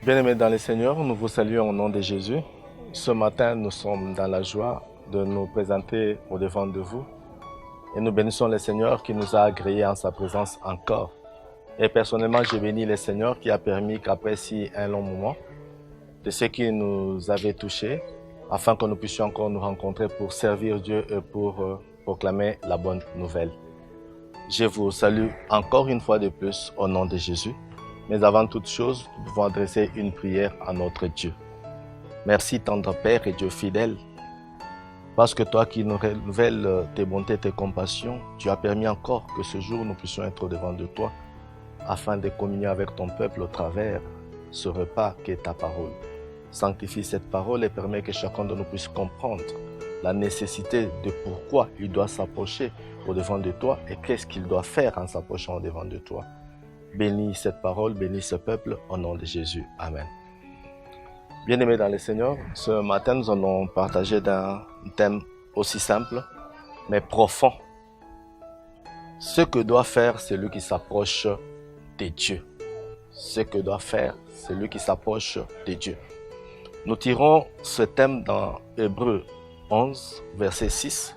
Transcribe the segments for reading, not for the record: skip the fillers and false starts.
Bien-aimés dans le Seigneur, nous vous saluons au nom de Jésus. Ce matin, nous sommes dans la joie de nous présenter au-devant de vous. Et nous bénissons le Seigneur qui nous a agréés en sa présence encore. Et personnellement, j'ai béni le Seigneur qui a permis qu'après si un long moment, de ce qui nous avait touchés, afin que nous puissions encore nous rencontrer pour servir Dieu et pour proclamer la bonne nouvelle. Je vous salue encore une fois de plus au nom de Jésus. Mais avant toute chose, nous pouvons adresser une prière à notre Dieu. Merci, tendre Père et Dieu fidèle, parce que toi qui nous renouvelles tes bontés et tes compassions, tu as permis encore que ce jour nous puissions être devant de toi, afin de communier avec ton peuple au travers ce repas qui est ta parole. Sanctifie cette parole et permets que chacun de nous puisse comprendre la nécessité de pourquoi il doit s'approcher au devant de toi et qu'est-ce qu'il doit faire en s'approchant au devant de toi. Bénis cette parole, bénis ce peuple, au nom de Jésus. Amen. Bien-aimés dans le Seigneur, ce matin, nous allons partager d'un thème aussi simple, mais profond. Ce que doit faire celui qui s'approche de Dieu. Ce que doit faire celui qui s'approche de Dieu. Nous tirons ce thème dans Hébreux 11, verset 6.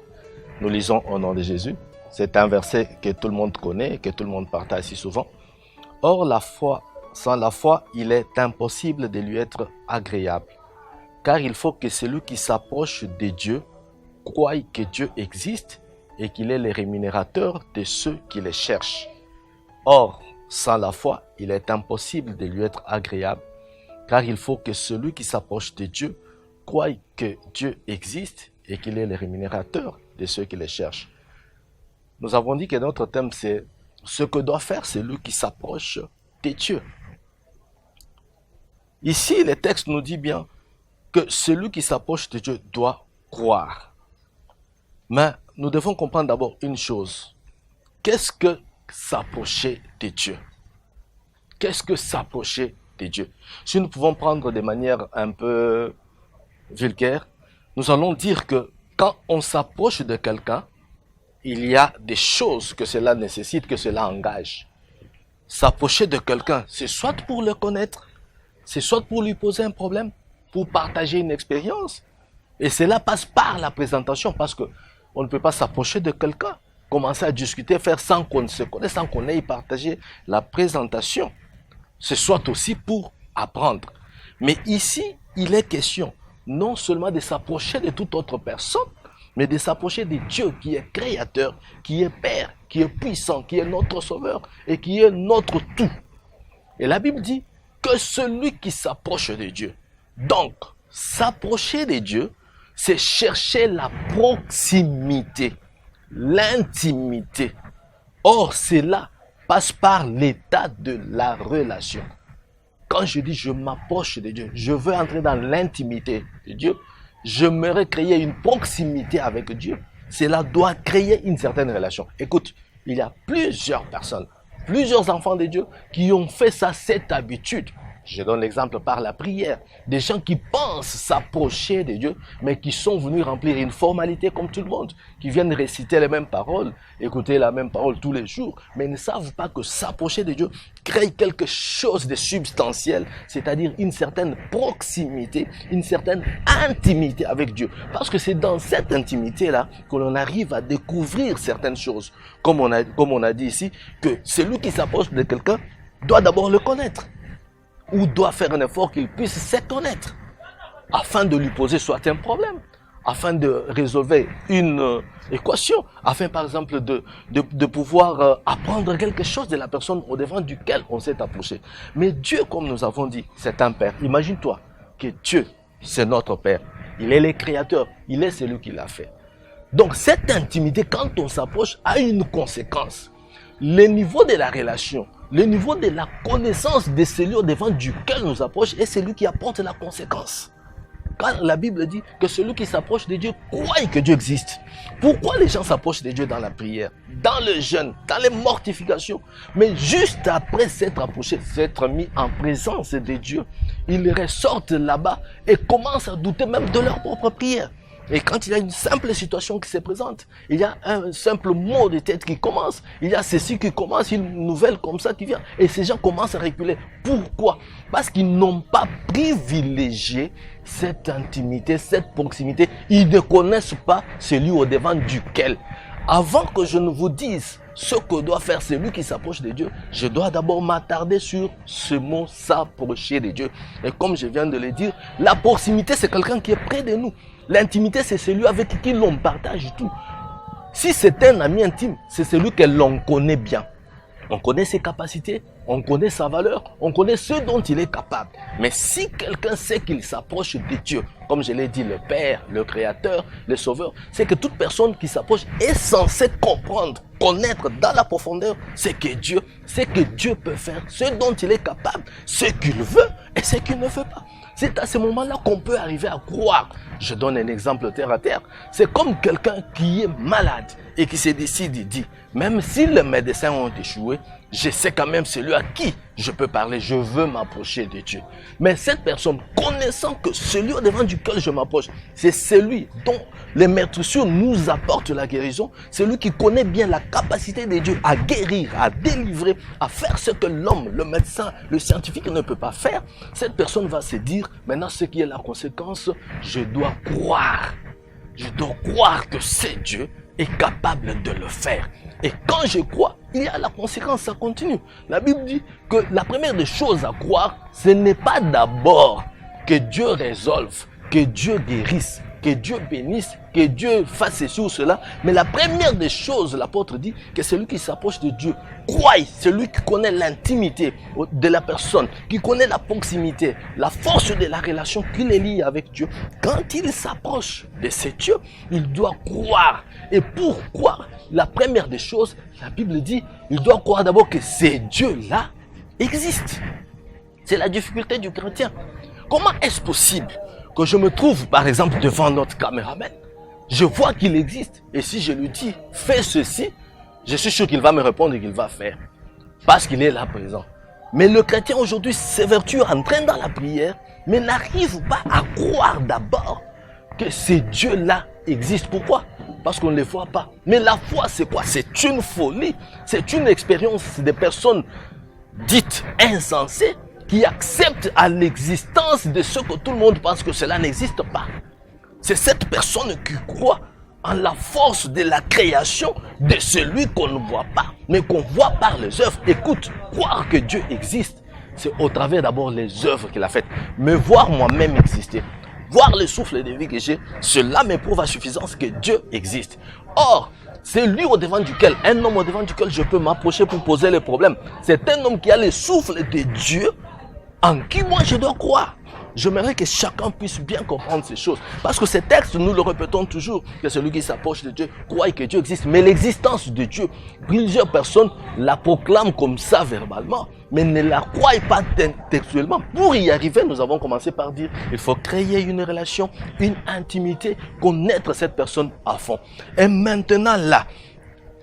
Nous lisons au nom de Jésus. C'est un verset que tout le monde connaît, que tout le monde partage si souvent. Or, sans la foi, il est impossible de lui être agréable. Car il faut que celui qui s'approche de Dieu croie que Dieu existe et qu'il est le rémunérateur de ceux qui le cherchent. Or, sans la foi, il est impossible de lui être agréable. Car il faut que celui qui s'approche de Dieu croie que Dieu existe et qu'il est le rémunérateur de ceux qui le cherchent. Nous avons dit que notre thème c'est ce que doit faire celui qui s'approche de Dieu. Ici, le texte nous dit bien que celui qui s'approche de Dieu doit croire. Mais nous devons comprendre d'abord une chose. Qu'est-ce que s'approcher de Dieu? Qu'est-ce que s'approcher de Dieu? Si nous pouvons prendre de manière un peu vulgaire, nous allons dire que quand on s'approche de quelqu'un, il y a des choses que cela nécessite, que cela engage. S'approcher de quelqu'un, c'est soit pour le connaître, c'est soit pour lui poser un problème, pour partager une expérience. Et cela passe par la présentation, parce que on ne peut pas s'approcher de quelqu'un, commencer à discuter, faire sans qu'on se connaisse, sans qu'on ait partagé la présentation. C'est soit aussi pour apprendre. Mais ici, il est question non seulement de s'approcher de toute autre personne, mais de s'approcher de Dieu qui est créateur, qui est Père, qui est puissant, qui est notre Sauveur et qui est notre tout. Et la Bible dit que celui qui s'approche de Dieu. Donc, s'approcher de Dieu, c'est chercher la proximité, l'intimité. Or, cela passe par l'état de la relation. Quand je dis je m'approche de Dieu, je veux entrer dans l'intimité de Dieu, j'aimerais créer une proximité avec Dieu, cela doit créer une certaine relation. Écoute, il y a plusieurs personnes, plusieurs enfants de Dieu qui ont fait ça, cette habitude. Je donne l'exemple par la prière. Des gens qui pensent s'approcher de Dieu, mais qui sont venus remplir une formalité comme tout le monde, qui viennent réciter les mêmes paroles, écouter la même parole tous les jours, mais ne savent pas que s'approcher de Dieu crée quelque chose de substantiel, c'est-à-dire une certaine proximité, une certaine intimité avec Dieu. Parce que c'est dans cette intimité-là que l'on arrive à découvrir certaines choses. Comme on a dit ici, que celui qui s'approche de quelqu'un doit d'abord le connaître. Ou doit faire un effort qu'il puisse se connaître, afin de lui poser soit un problème, afin de résoudre une équation, afin par exemple de pouvoir apprendre quelque chose de la personne au devant duquel on s'est approché. Mais Dieu, comme nous avons dit, c'est un Père. Imagine-toi que Dieu, c'est notre Père. Il est le Créateur, il est celui qui l'a fait. Donc cette intimité, quand on s'approche, a une conséquence. Le niveau de la relation, le niveau de la connaissance de celui au devant duquel nous approche est celui qui apporte la conséquence. Quand la Bible dit que celui qui s'approche de Dieu croit que Dieu existe. Pourquoi les gens s'approchent de Dieu dans la prière, dans le jeûne, dans les mortifications? Mais juste après s'être approchés, s'être mis en présence de Dieu, ils ressortent là-bas et commencent à douter même de leur propre prière. Et quand il y a une simple situation qui se présente, il y a un simple mot de tête qui commence, il y a ceci qui commence, une nouvelle comme ça qui vient. Et ces gens commencent à reculer. Pourquoi? Parce qu'ils n'ont pas privilégié cette intimité, cette proximité. Ils ne connaissent pas celui au-devant duquel. Avant que je ne vous dise ce que doit faire celui qui s'approche de Dieu, je dois d'abord m'attarder sur ce mot s'approcher de Dieu. Et comme je viens de le dire, la proximité c'est quelqu'un qui est près de nous. L'intimité c'est celui avec qui l'on partage tout. Si c'est un ami intime, c'est celui que l'on connaît bien. On connaît ses capacités, on connaît sa valeur, on connaît ce dont il est capable. Mais si quelqu'un sait qu'il s'approche de Dieu, comme je l'ai dit, le Père, le Créateur, le Sauveur, c'est que toute personne qui s'approche est censée comprendre, connaître dans la profondeur ce que Dieu peut faire, ce dont il est capable, ce qu'il veut et ce qu'il ne veut pas. C'est à ce moment-là qu'on peut arriver à croire. Je donne un exemple terre à terre. C'est comme quelqu'un qui est malade et qui se décide et dit, même si les médecins ont échoué, je sais quand même celui à qui je peux parler, je veux m'approcher de Dieu. Mais cette personne, connaissant que celui devant duquel je m'approche, c'est celui dont les maîtresses nous apportent la guérison, celui qui connaît bien la capacité de Dieu à guérir, à délivrer, à faire ce que l'homme, le médecin, le scientifique ne peut pas faire, cette personne va se dire, maintenant ce qui est la conséquence, je dois croire. Je dois croire que c'est Dieu est capable de le faire. Et quand je crois, il y a la conséquence, ça continue. La Bible dit que la première des choses à croire, ce n'est pas d'abord que Dieu résolve, que Dieu guérisse, que Dieu bénisse, que Dieu fasse ceci ou cela. Mais la première des choses, l'apôtre dit que celui qui s'approche de Dieu croit, celui qui connaît l'intimité de la personne, qui connaît la proximité, la force de la relation qu'il est lié avec Dieu. Quand il s'approche de ce Dieu, il doit croire. Et pour croire, la première des choses, la Bible dit, il doit croire d'abord que ces dieux-là existent. C'est la difficulté du chrétien. Comment est-ce possible que je me trouve, par exemple, devant notre caméraman, je vois qu'il existe, et si je lui dis, fais ceci, je suis sûr qu'il va me répondre et qu'il va faire, parce qu'il est là présent. Mais le chrétien aujourd'hui s'évertue en train dans la prière, mais n'arrive pas à croire d'abord que ces dieux-là existent. Pourquoi? Parce qu'on ne les voit pas. Mais la foi, c'est quoi? C'est une folie, c'est une expérience des personnes dites insensées, qui accepte à l'existence de ce que tout le monde pense que cela n'existe pas. C'est cette personne qui croit en la force de la création de celui qu'on ne voit pas, mais qu'on voit par les œuvres. Écoute, croire que Dieu existe, c'est au travers d'abord les œuvres qu'il a faites. Me voir moi-même exister, voir le souffle de vie que j'ai, cela me prouve à suffisance que Dieu existe. Or, c'est lui au devant duquel, un homme au devant duquel je peux m'approcher pour poser les problèmes. C'est un homme qui a le souffle de Dieu en qui moi je dois croire. J'aimerais que chacun puisse bien comprendre ces choses. Parce que ces textes, nous le répétons toujours, que celui qui s'approche de Dieu croit que Dieu existe. Mais l'existence de Dieu, plusieurs personnes la proclament comme ça verbalement, mais ne la croient pas textuellement. Pour y arriver, nous avons commencé par dire, il faut créer une relation, une intimité, connaître cette personne à fond. Et maintenant là,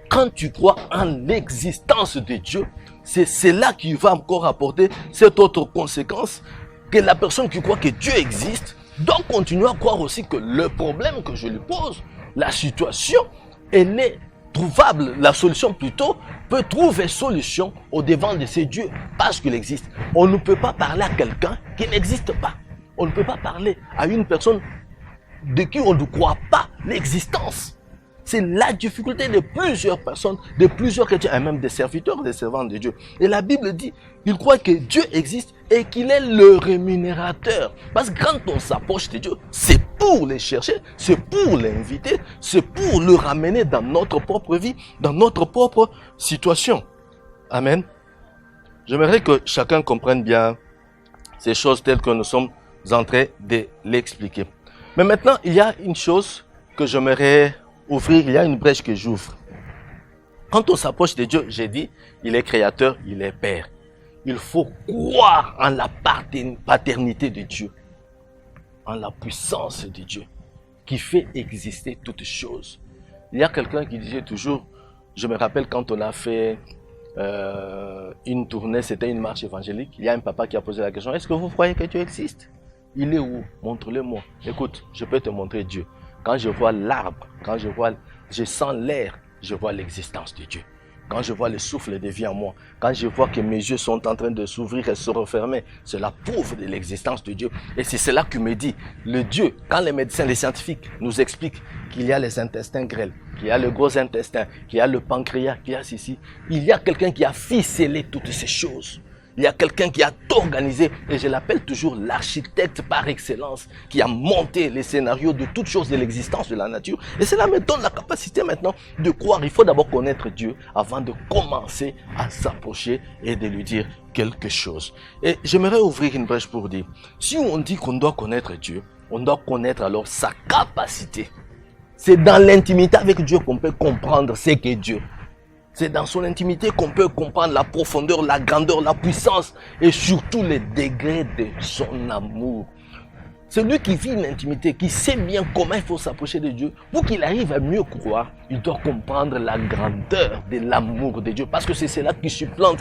quand tu crois en l'existence de Dieu, c'est cela qui va encore apporter cette autre conséquence, que la personne qui croit que Dieu existe doit continuer à croire aussi que le problème que je lui pose, la situation, elle est trouvable, la solution plutôt, peut trouver solution au devant de ces dieux parce qu'il existe. On ne peut pas parler à quelqu'un qui n'existe pas. On ne peut pas parler à une personne de qui on ne croit pas l'existence. C'est la difficulté de plusieurs personnes, de plusieurs chrétiens, et même des serviteurs, des servants de Dieu. Et la Bible dit, il croit que Dieu existe et qu'il est le rémunérateur. Parce que quand on s'approche de Dieu, c'est pour les chercher, c'est pour l'inviter, c'est pour le ramener dans notre propre vie, dans notre propre situation. Amen. J'aimerais que chacun comprenne bien ces choses telles que nous sommes en train de l'expliquer. Mais maintenant, il y a une chose que j'aimerais ouvrir, il y a une brèche que j'ouvre. Quand on s'approche de Dieu, j'ai dit, il est créateur, il est père. Il faut croire en la paternité de Dieu, en la puissance de Dieu, qui fait exister toutes choses. Il y a quelqu'un qui disait toujours, je me rappelle quand on a fait une tournée, c'était une marche évangélique, il y a un papa qui a posé la question, est-ce que vous croyez que Dieu existe? Il est où? Montre-le-moi. Écoute, je peux te montrer Dieu. Quand je vois l'arbre, je sens l'air, je vois l'existence de Dieu. Quand je vois le souffle de vie en moi, quand je vois que mes yeux sont en train de s'ouvrir et se refermer, cela prouve de l'existence de Dieu. Et c'est cela qui me dit, le Dieu, quand les médecins, les scientifiques nous expliquent qu'il y a les intestins grêles, qu'il y a le gros intestin, qu'il y a le pancréas, qu'il y a ceci, il y a quelqu'un qui a ficelé toutes ces choses. Il y a quelqu'un qui a tout organisé, et je l'appelle toujours l'architecte par excellence, qui a monté les scénarios de toutes choses de l'existence de la nature. Et cela me donne la capacité maintenant de croire. Il faut d'abord connaître Dieu avant de commencer à s'approcher et de lui dire quelque chose. Et j'aimerais ouvrir une brèche pour dire, si on dit qu'on doit connaître Dieu, on doit connaître alors sa capacité. C'est dans l'intimité avec Dieu qu'on peut comprendre ce qu'est Dieu. C'est dans son intimité qu'on peut comprendre la profondeur, la grandeur, la puissance et surtout les degrés de son amour. Celui qui vit une intimité, qui sait bien comment il faut s'approcher de Dieu, pour qu'il arrive à mieux croire, il doit comprendre la grandeur de l'amour de Dieu. Parce que c'est cela qui supplante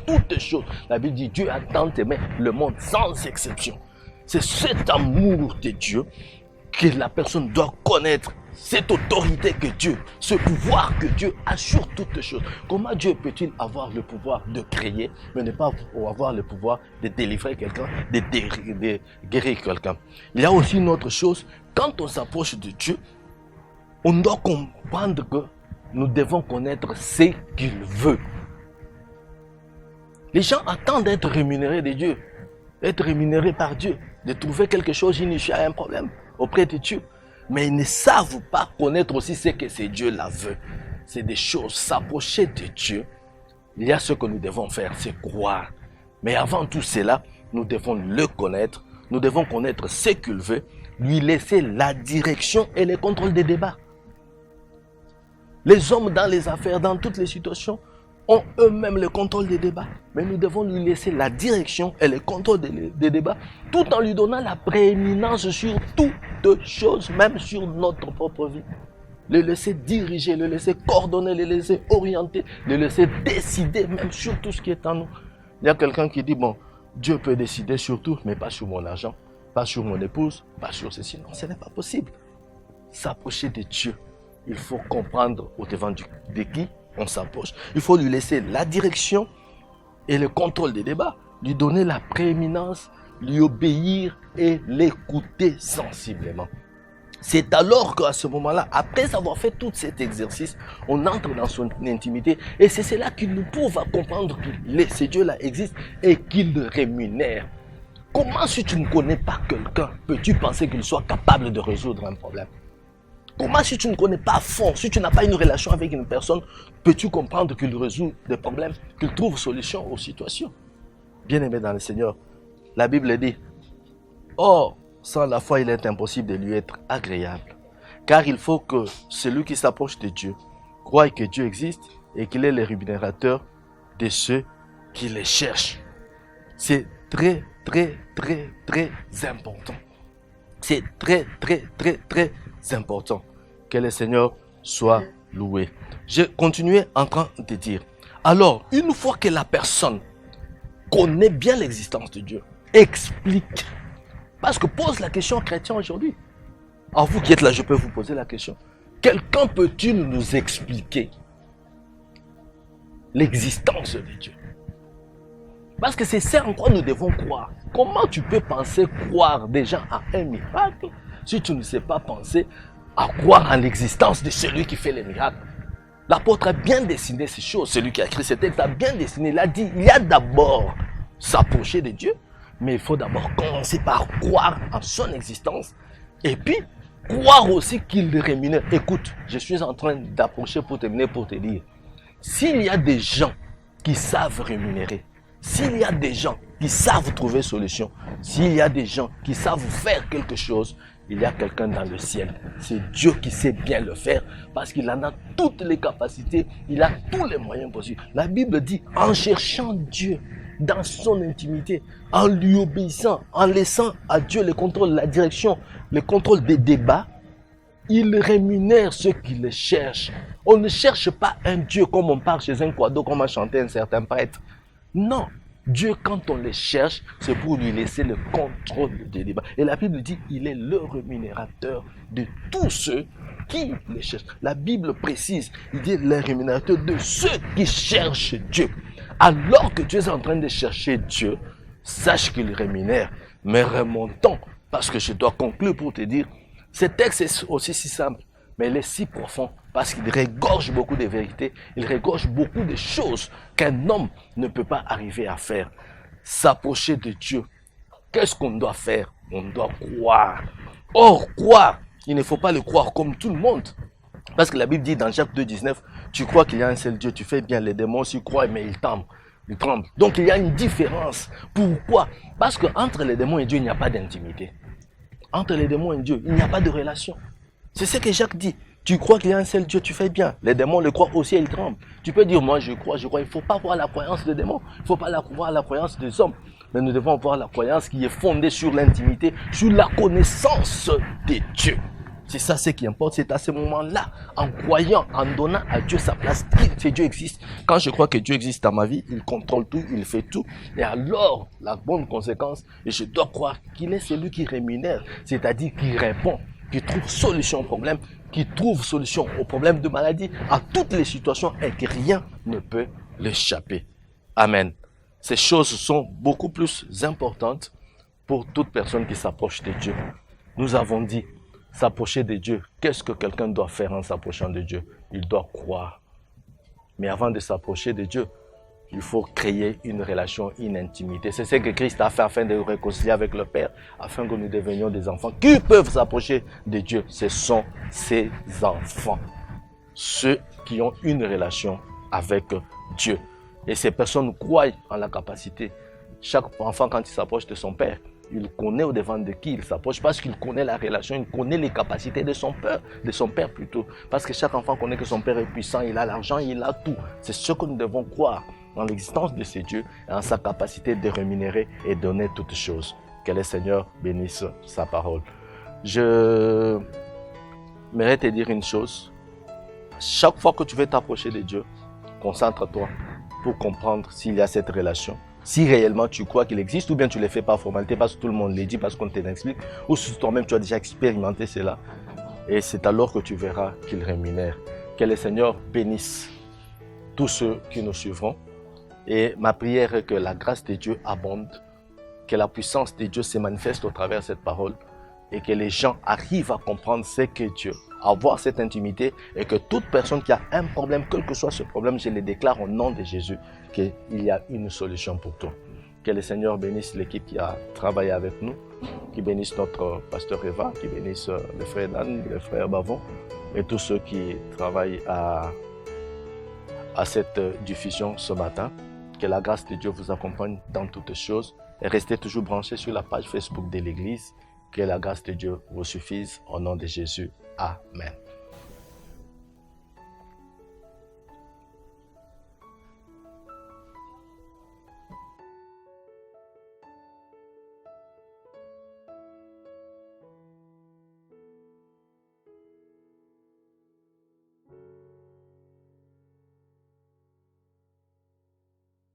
toutes choses. La Bible dit, Dieu a tant aimé le monde sans exception. C'est cet amour de Dieu que la personne doit connaître. Cette autorité que Dieu, ce pouvoir que Dieu a sur toutes choses. Comment Dieu peut-il avoir le pouvoir de créer, mais ne pas avoir le pouvoir de délivrer quelqu'un, de guérir quelqu'un? Il y a aussi une autre chose, quand on s'approche de Dieu, on doit comprendre que nous devons connaître ce qu'il veut. Les gens attendent d'être rémunérés de Dieu, d'être rémunérés par Dieu, de trouver quelque chose initié à un problème auprès de Dieu. Mais ils ne savent pas connaître aussi ce que c'est Dieu la veut. C'est des choses, s'approcher de Dieu. Il y a ce que nous devons faire, c'est croire. Mais avant tout cela, nous devons le connaître. Nous devons connaître ce qu'il veut, lui laisser la direction et le contrôle des débats. Les hommes dans les affaires, dans toutes les situations, ont eux-mêmes le contrôle des débats. Mais nous devons lui laisser la direction et le contrôle des débats, tout en lui donnant la prééminence sur toutes choses, même sur notre propre vie. Le laisser diriger, le laisser coordonner, le laisser orienter, le laisser décider même sur tout ce qui est en nous. Il y a quelqu'un qui dit, bon, Dieu peut décider sur tout, mais pas sur mon argent, pas sur mon épouse, pas sur ceci. Non, ce n'est pas possible. S'approcher de Dieu, il faut comprendre au devant de qui on s'approche. Il faut lui laisser la direction et le contrôle des débats, lui donner la prééminence, lui obéir et l'écouter sensiblement. C'est alors qu'à ce moment-là, après avoir fait tout cet exercice, on entre dans son intimité et c'est cela qui nous prouve à comprendre que ce Dieu-là existe et qu'il le rémunère. Comment, si tu ne connais pas quelqu'un, peux-tu penser qu'il soit capable de résoudre un problème? Comment, si tu ne connais pas à fond, si tu n'as pas une relation avec une personne, peux-tu comprendre qu'il résout des problèmes, qu'il trouve solution aux situations? Bien-aimé dans le Seigneur, la Bible dit, « Or, sans la foi, il est impossible de lui être agréable. Car il faut que celui qui s'approche de Dieu croie que Dieu existe et qu'il est le rémunérateur de ceux qui le cherchent. » C'est très, très, très, très important. C'est très, très, très, très important. Que le Seigneur soit loué. Je continuais en train de dire, alors, une fois que la personne connaît bien l'existence de Dieu, explique. Parce que pose la question aux chrétiens aujourd'hui. À vous qui êtes là, je peux vous poser la question. Quelqu'un peut-il nous expliquer l'existence de Dieu? Parce que c'est ça en quoi nous devons croire. Comment tu peux penser croire déjà à un miracle si tu ne sais pas penser à croire en l'existence de celui qui fait les miracles? L'apôtre a bien dessiné ces choses. Celui qui a écrit ce texte a bien dessiné. Il a dit, il y a d'abord s'approcher de Dieu, mais il faut d'abord commencer par croire en son existence et puis croire aussi qu'il le rémunère. Écoute, je suis en train d'approcher pour terminer, pour te dire, s'il y a des gens qui savent rémunérer, s'il y a des gens qui savent trouver solution, s'il y a des gens qui savent faire quelque chose, il y a quelqu'un dans le ciel. C'est Dieu qui sait bien le faire parce qu'il en a toutes les capacités, il a tous les moyens possibles. La Bible dit, en cherchant Dieu dans son intimité, en lui obéissant, en laissant à Dieu le contrôle, la direction, le contrôle des débats, il rémunère ceux qui le cherchent. On ne cherche pas un Dieu comme on part chez un quado, comme a chanté un certain prêtre. Non, Dieu, quand on les cherche, c'est pour lui laisser le contrôle des débats. Et la Bible dit, il est le rémunérateur de tous ceux qui les cherchent. La Bible précise, il dit le rémunérateur de ceux qui cherchent Dieu. Alors que tu es en train de chercher Dieu, sache qu'il rémunère. Mais remontons, parce que je dois conclure pour te dire, ce texte est aussi si simple, mais il est si profond, parce qu'il regorge beaucoup de vérités, il regorge beaucoup de choses qu'un homme ne peut pas arriver à faire. S'approcher de Dieu, qu'est-ce qu'on doit faire? On doit croire. Or, croire, il ne faut pas le croire comme tout le monde. Parce que la Bible dit dans Jacques 2,19, tu crois qu'il y a un seul Dieu, tu fais bien, les démons aussi croient, mais ils tremblent. Donc il y a une différence. Pourquoi? Parce qu'entre les démons et Dieu, il n'y a pas d'intimité. Entre les démons et Dieu, il n'y a pas de relation. C'est ce que Jacques dit. Tu crois qu'il y a un seul Dieu, tu fais bien. Les démons le croient aussi et ils tremblent. Tu peux dire, moi je crois. Il ne faut pas voir la croyance des démons. Il ne faut pas voir la croyance des hommes. Mais nous devons voir la croyance qui est fondée sur l'intimité, sur la connaissance de Dieu. C'est ça ce qui importe, c'est à ce moment-là, en croyant, en donnant à Dieu sa place, que Dieu existe. Quand je crois que Dieu existe dans ma vie, il contrôle tout, il fait tout. Et alors, la bonne conséquence, je dois croire qu'il est celui qui rémunère, c'est-à-dire qui répond, qui trouve solution au problème, qui trouve solution aux problèmes de maladie, à toutes les situations et que rien ne peut l'échapper. Amen. Ces choses sont beaucoup plus importantes pour toute personne qui s'approche de Dieu. Nous avons dit, s'approcher de Dieu, qu'est-ce que quelqu'un doit faire en s'approchant de Dieu? Il doit croire. Mais avant de s'approcher de Dieu, il faut créer une relation, une intimité. C'est ce que Christ a fait afin de nous réconcilier avec le Père, afin que nous devenions des enfants qui peuvent s'approcher de Dieu. Ce sont ses enfants, ceux qui ont une relation avec Dieu. Et ces personnes croient en la capacité. Chaque enfant, quand il s'approche de son Père, il connaît au devant de qui il s'approche parce qu'il connaît la relation, il connaît les capacités de son père plutôt. Parce que chaque enfant connaît que son père est puissant, il a l'argent, il a tout. C'est ce que nous devons croire en l'existence de ces dieux et en sa capacité de rémunérer et donner toutes choses. Que le Seigneur bénisse sa parole. Je m'aimerais te dire une chose. Chaque fois que tu veux t'approcher de Dieu, concentre-toi pour comprendre s'il y a cette relation. Si réellement tu crois qu'il existe, ou bien tu ne le fais pas formalité parce que tout le monde le dit, parce qu'on te l'explique, ou si toi-même tu as déjà expérimenté cela, et c'est alors que tu verras qu'il rémunère. Que le Seigneur bénisse tous ceux qui nous suivront. Et ma prière est que la grâce de Dieu abonde, que la puissance de Dieu se manifeste au travers de cette parole, et que les gens arrivent à comprendre ce qu'est Dieu, à avoir cette intimité, et que toute personne qui a un problème, quel que soit ce problème, je le déclare au nom de Jésus, qu'il y a une solution pour toi. Que le Seigneur bénisse l'équipe qui a travaillé avec nous, qui bénisse notre pasteur Eva, qui bénisse le frère Dan, le frère Bavon, et tous ceux qui travaillent à cette diffusion ce matin. Que la grâce de Dieu vous accompagne dans toutes choses, et restez toujours branchés sur la page Facebook de l'Église. Que la grâce de Dieu vous suffise au nom de Jésus. Amen.